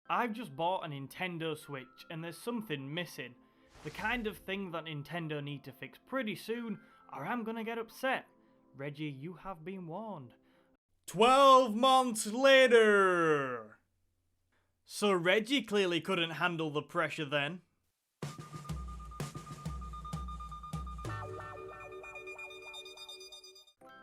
I've just bought a Nintendo Switch and there's something missing. The kind of thing that Nintendo need to fix pretty soon or I'm gonna get upset. Reggie, you have been warned. 12 months later! So Reggie clearly couldn't handle the pressure then.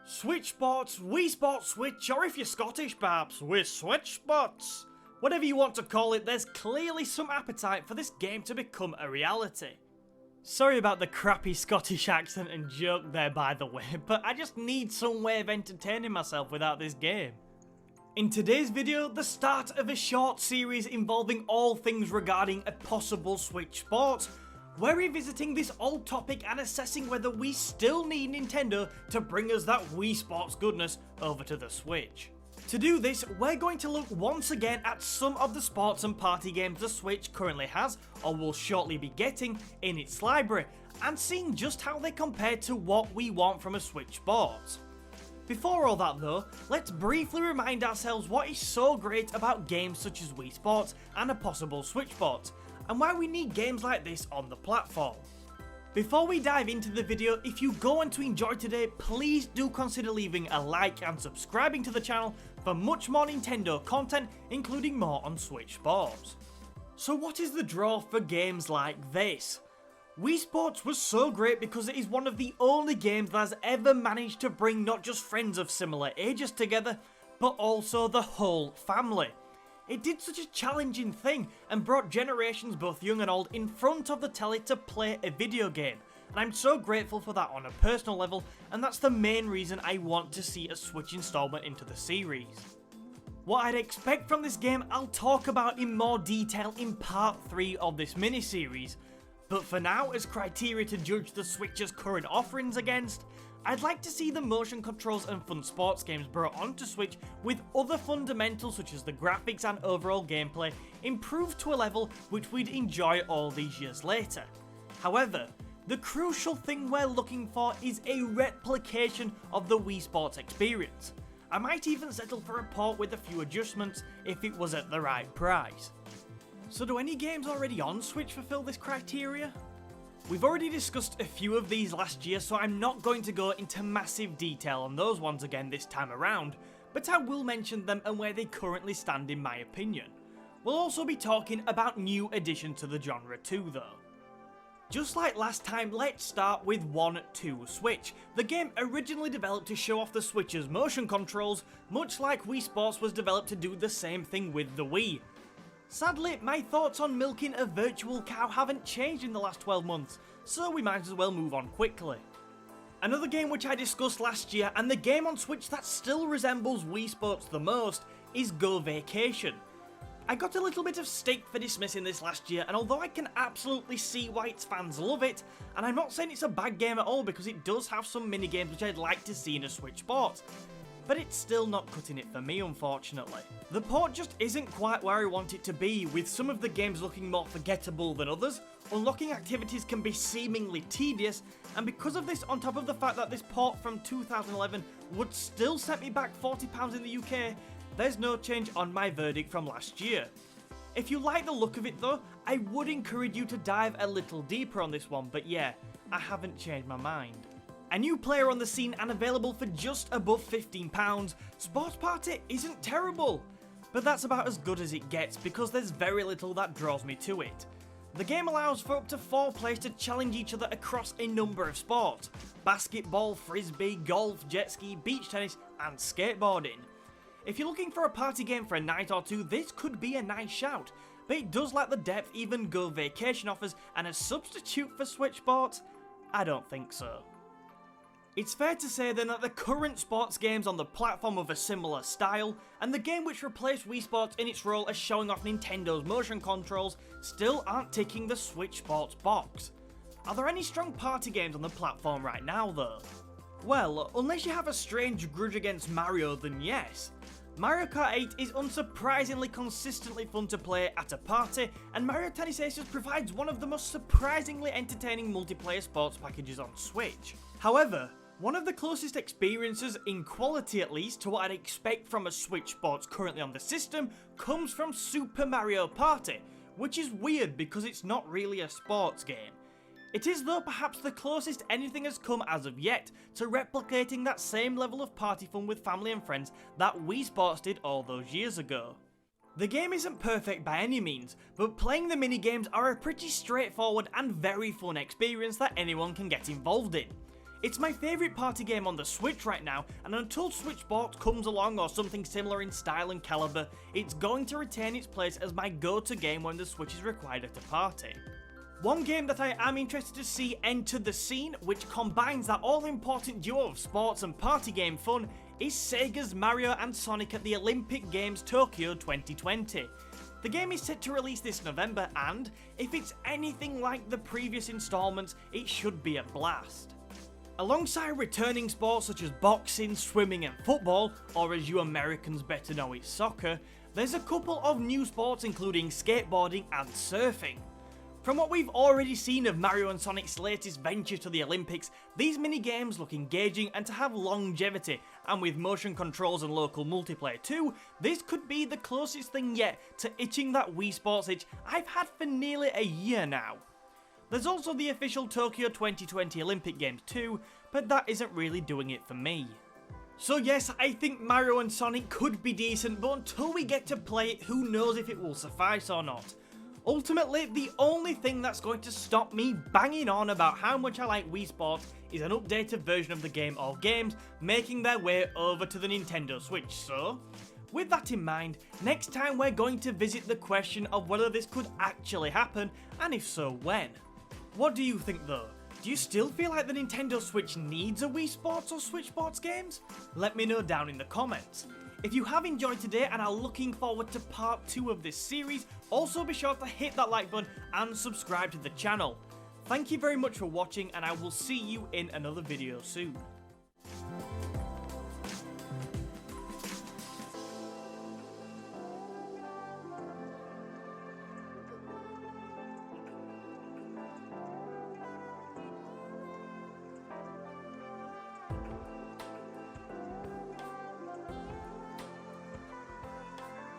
Switch Sports, Wii Sports Switch, or if you're Scottish perhaps, with Switch Sports. Whatever you want to call it, there's clearly some appetite for this game to become a reality. Sorry about the crappy Scottish accent and joke there by the way, but I just need some way of entertaining myself without this game. In today's video, the start of a short series involving all things regarding a possible Switch Sports. We're revisiting this old topic and assessing whether we still need Nintendo to bring us that Wii Sports goodness over to the Switch. To do this, we're going to look once again at some of the sports and party games the Switch currently has, or will shortly be getting, in its library, and seeing just how they compare to what we want from a Switch Sports. Before all that though, let's briefly remind ourselves what is so great about games such as Wii Sports and a possible Switch Sports, and why we need games like this on the platform. Before we dive into the video, if you go on to enjoy today, please do consider leaving a like and subscribing to the channel for much more Nintendo content, including more on Switch Sports. So what is the draw for games like this? Wii Sports was so great because it is one of the only games that has ever managed to bring not just friends of similar ages together, but also the whole family. It did such a challenging thing and brought generations both young and old in front of the telly to play a video game, and I'm so grateful for that on a personal level, and that's the main reason I want to see a Switch installment into the series. What I'd expect from this game I'll talk about in more detail in part 3 of this mini-series, but for now, as criteria to judge the Switch's current offerings against, I'd like to see the motion controls and fun sports games brought onto Switch with other fundamentals such as the graphics and overall gameplay improved to a level which we'd enjoy all these years later. However, the crucial thing we're looking for is a replication of the Wii Sports experience. I might even settle for a port with a few adjustments if it was at the right price. So do any games already on Switch fulfill this criteria? We've already discussed a few of these last year, so I'm not going to go into massive detail on those ones again this time around, but I will mention them and where they currently stand in my opinion. We'll also be talking about new additions to the genre too though. Just like last time, let's start with 1-2 Switch, the game originally developed to show off the Switch's motion controls, much like Wii Sports was developed to do the same thing with the Wii. Sadly, my thoughts on milking a virtual cow haven't changed in the last 12 months, so we might as well move on quickly. Another game which I discussed last year, and the game on Switch that still resembles Wii Sports the most, is Go Vacation. I got a little bit of stick for dismissing this last year, and although I can absolutely see why its fans love it, and I'm not saying it's a bad game at all because it does have some minigames which I'd like to see in a Switch port, but it's still not cutting it for me unfortunately. The port just isn't quite where I want it to be, with some of the games looking more forgettable than others, unlocking activities can be seemingly tedious, and because of this, on top of the fact that this port from 2011 would still set me back £40 in the UK, there's no change on my verdict from last year. If you like the look of it though, I would encourage you to dive a little deeper on this one, but yeah, I haven't changed my mind. A new player on the scene and available for just above £15, Sports Party isn't terrible, but that's about as good as it gets because there's very little that draws me to it. The game allows for up to 4 players to challenge each other across a number of sports: basketball, frisbee, golf, jet ski, beach tennis and skateboarding. If you're looking for a party game for a night or two, this could be a nice shout, but it does lack the depth even Go Vacation offers, and a substitute for Switch Sports? I don't think so. It's fair to say then that the current sports games on the platform of a similar style, and the game which replaced Wii Sports in its role as showing off Nintendo's motion controls, still aren't ticking the Switch Sports box. Are there any strong party games on the platform right now though? Well, unless you have a strange grudge against Mario, then yes. Mario Kart 8 is unsurprisingly consistently fun to play at a party, and Mario Tennis Aces provides one of the most surprisingly entertaining multiplayer sports packages on Switch. However, One of the closest experiences, in quality at least, to what I'd expect from a Switch Sports currently on the system comes from Super Mario Party, which is weird because it's not really a sports game. It is though perhaps the closest anything has come as of yet to replicating that same level of party fun with family and friends that Wii Sports did all those years ago. The game isn't perfect by any means, but playing the minigames are a pretty straightforward and very fun experience that anyone can get involved in. It's my favourite party game on the Switch right now, and until Switch Sports comes along or something similar in style and calibre, it's going to retain its place as my go-to game when the Switch is required at a party. One game that I am interested to see enter the scene, which combines that all-important duo of sports and party game fun, is Sega's Mario and Sonic at the Olympic Games Tokyo 2020. The game is set to release this November and, if it's anything like the previous installments, it should be a blast. Alongside returning sports such as boxing, swimming and football, or as you Americans better know it's soccer, there's a couple of new sports including skateboarding and surfing. From what we've already seen of Mario and Sonic's latest venture to the Olympics, these mini-games look engaging and to have longevity, and with motion controls and local multiplayer too, this could be the closest thing yet to itching that Wii Sports itch I've had for nearly a year now. There's also the official Tokyo 2020 Olympic Games too, but that isn't really doing it for me. So yes, I think Mario and Sonic could be decent, but until we get to play it, who knows if it will suffice or not. Ultimately, the only thing that's going to stop me banging on about how much I like Wii Sports is an updated version of the game or games making their way over to the Nintendo Switch, so with that in mind, next time we're going to visit the question of whether this could actually happen, and if so, when. What do you think though? Do you still feel like the Nintendo Switch needs a Wii Sports or Switch Sports games? Let me know down in the comments. If you have enjoyed today and are looking forward to part 2 of this series, also be sure to hit that like button and subscribe to the channel. Thank you very much for watching, and I will see you in another video soon.